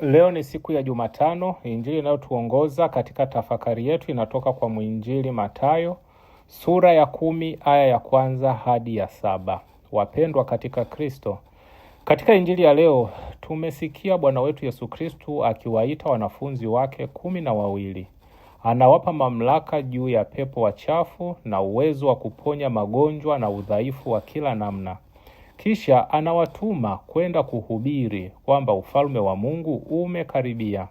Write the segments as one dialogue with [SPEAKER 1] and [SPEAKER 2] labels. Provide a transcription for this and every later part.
[SPEAKER 1] Leo ni siku ya Jumatano. Injili inayotuongoza katika tafakari yetu inatoka kwa mwinjili Mathayo, sura ya 10 aya ya 1 hadi ya 7. Wapendwa katika Kristo, katika injili ya leo tumesikia Bwana wetu Yesu Kristo akiwaita wanafunzi wake 12. Anawapa mamlaka juu ya pepo wachafu na uwezo wa kuponya magonjwa na udhaifu wa kila namna. Kisha anawatuma kwenda kuhubiri kwamba ufalme wa Mungu umekaribia.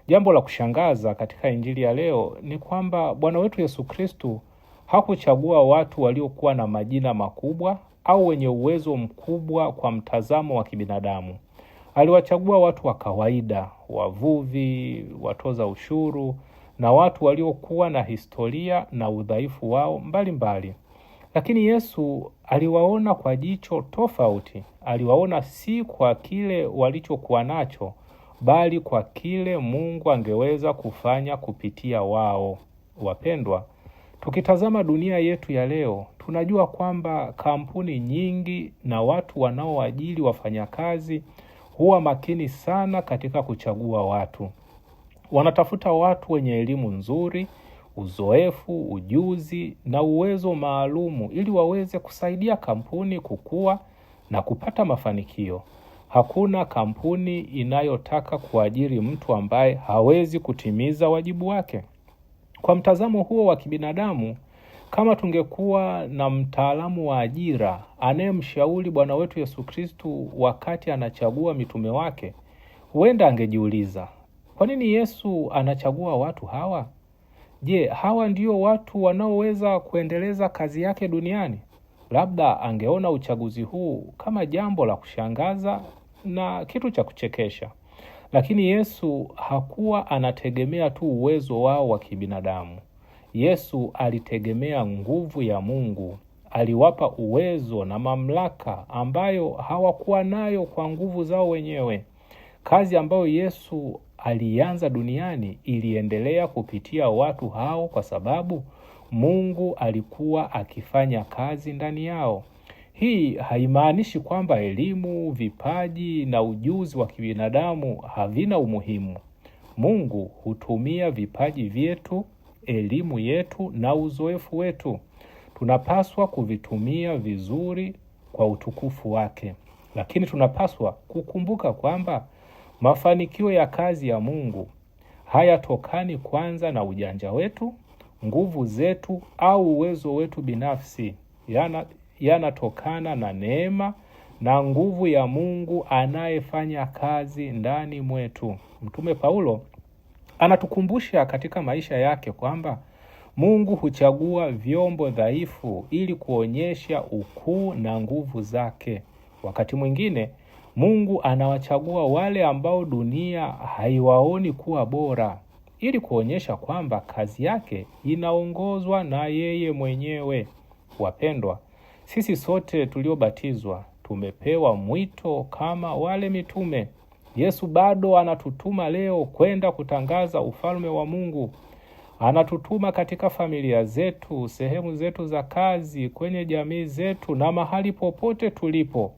[SPEAKER 1] Jambo la kushangaza katika injili ya leo ni kwamba Bwana wetu Yesu Kristo hakuchagua watu waliokuwa na majina makubwa au wenye uwezo mkubwa kwa mtazamo wa kibinadamu. Aliwachagua watu wa kawaida, wavuvi, watoza ushuru na watu waliokuwa na historia na udhaifu wao mbalimbali. Lakini Yesu aliwaona kwa jicho tofauti. Aliwaona si kwa kile walichokuwa nacho, bali kwa kile Mungu angeweza kufanya kupitia wao. Wapendwa, tukitazama dunia yetu ya leo, tunajua kwamba kampuni nyingi na watu wanaoajiri wafanyakazi huwa makini sana katika kuchagua watu. Wanatafuta watu wenye elimu nzuri, uzoefu, ujuzi na uwezo maalumu ili waweze kusaidia kampuni kukua na kupata mafanikio. Hakuna kampuni inayotaka kuajiri mtu ambaye hawezi kutimiza wajibu wake. Kwa mtazamo huo wa kibinadamu, kama tungekuwa na mtaalamu wa ajira anayemshauri Bwana wetu Yesu Kristo wakati anachagua mitume wake, huenda angejiuliza, kwa nini Yesu anachagua watu hawa? Je, hawa ndio watu wanaoweza kuendeleza kazi yake duniani? Labda angeona uchaguzi huu kama jambo la kushangaza na kitu cha kuchekesha. Lakini Yesu hakuwa anategemea tu uwezo wao wa kibinadamu. Yesu alitegemea nguvu ya Mungu. Aliwapa uwezo na mamlaka ambayo hawakuwa nayo kwa nguvu zao wenyewe. Kazi ambayo Yesu alianza duniani iliendelea kupitia watu hao kwa sababu Mungu alikuwa akifanya kazi ndani yao. Hii haimaanishi kwamba elimu, vipaji na ujuzi wa kibinadamu havina umuhimu. Mungu hutumia vipaji vyetu, elimu yetu na uzoefu wetu. Tunapaswa kuvitumia vizuri kwa utukufu wake. Lakini tunapaswa kukumbuka kwamba mafanikio ya kazi ya Mungu hayatokani kwanza na ujanja wetu, nguvu zetu au uwezo wetu binafsi. Yanatokana na neema na nguvu ya Mungu anayefanya kazi ndani mwetu. Mtume Paulo anatukumbusha katika maisha yake kwamba Mungu huchagua vyombo dhaifu ili kuonyesha ukuu na nguvu zake. Wakati mwingine Mungu anawachagua wale ambao dunia haiwaoni kuwa bora ili kuonyesha kwamba kazi yake inaongozwa na yeye mwenyewe. Wapendwa, sisi sote tuliobatizwa tumepewa mwito kama wale mitume. Yesu bado anatutuma leo kwenda kutangaza ufalme wa Mungu. Anatutuma katika familia zetu, sehemu zetu za kazi, kwenye jamii zetu na mahali popote tulipo.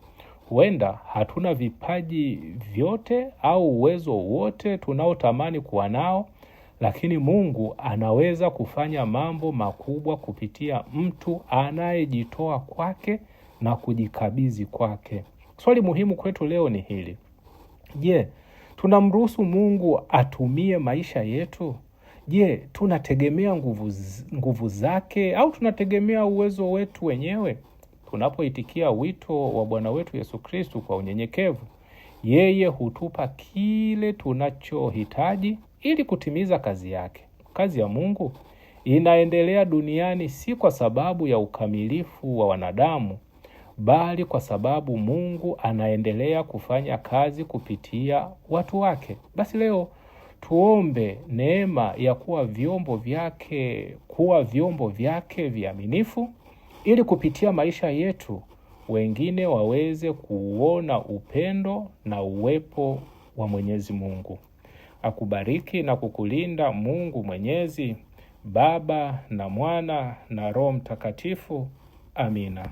[SPEAKER 1] Huenda hatuna vipaji vyote au uwezo wote tunaotamani kuwa nao, lakini Mungu anaweza kufanya mambo makubwa kupitia mtu anayejitoa kwake na kujikabidhi kwake. Swali muhimu kwetu leo ni hili. Je, tunamruhusu Mungu atumie maisha yetu? Je, tunategemea nguvu zake au tunategemea uwezo wetu wenyewe? Tunapoitikia wito wa Bwana wetu Yesu Kristo kwa unyenyekevu, yeye hutupa kile tunachohitaji ili kutimiza kazi yake. Kazi ya Mungu inaendelea duniani si kwa sababu ya ukamilifu wa wanadamu, bali kwa sababu Mungu anaendelea kufanya kazi kupitia watu wake. Basi leo tuombe neema ya kuwa vyombo vyake viaminifu, ili kupitia maisha yetu wengine waweze kuona upendo na uwepo wa Mwenyezi Mungu. Akubariki na kukulinda Mungu Mwenyezi, Baba na Mwana na Roho Mtakatifu. Amina.